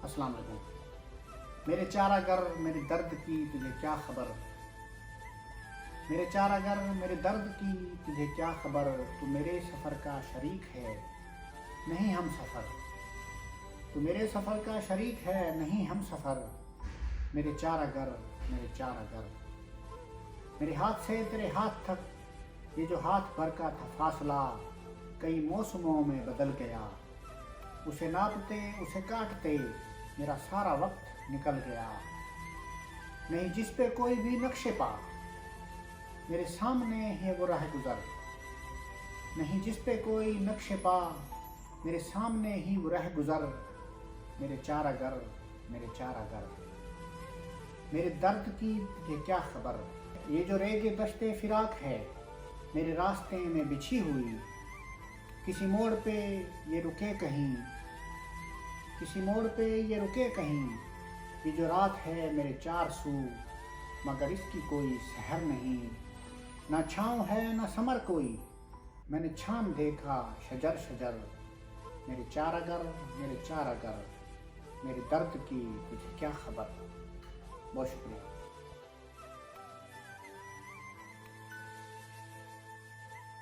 السلام علیکم۔ میرے چارہ گر میرے درد کی تجھے کیا خبر، میرے چارہ گر میرے درد کی تجھے کیا خبر، تو میرے سفر کا شریک ہے نہیں ہم سفر، تو میرے سفر کا شریک ہے نہیں ہم سفر، میرے چارہ گر میرے چارہ گر۔ میرے ہاتھ سے تیرے ہاتھ تک یہ جو ہاتھ بھر کا تھا فاصلہ، کئی موسموں میں بدل گیا، اسے ناپتے اسے کاٹتے میرا سارا وقت نکل گیا، نہیں جس پہ کوئی بھی نقش پا میرے سامنے ہے وہ راہ گزر، نہیں جس پہ کوئی نقش پا میرے سامنے ہی وہ راہ گزر، میرے چارہ گر میرے چارہ گر۔ میرے درد کی تجھے کیا خبر، یہ جو ریگ دشت فراق ہے میرے راستے میں بچھی ہوئی، کسی موڑ پہ یہ رکے کہیں، کسی موڑ پہ یہ رکے کہیں، یہ جو رات ہے میرے چار سو مگر اس کی کوئی سحر نہیں، نہ چھاؤں ہے نہ ثمر کوئی، میں نے چھام دیکھا شجر شجر، میرے چارہ گر میرے چارہ گر۔ میرے درد کی تجھے کیا خبر۔ بہت شکریہ۔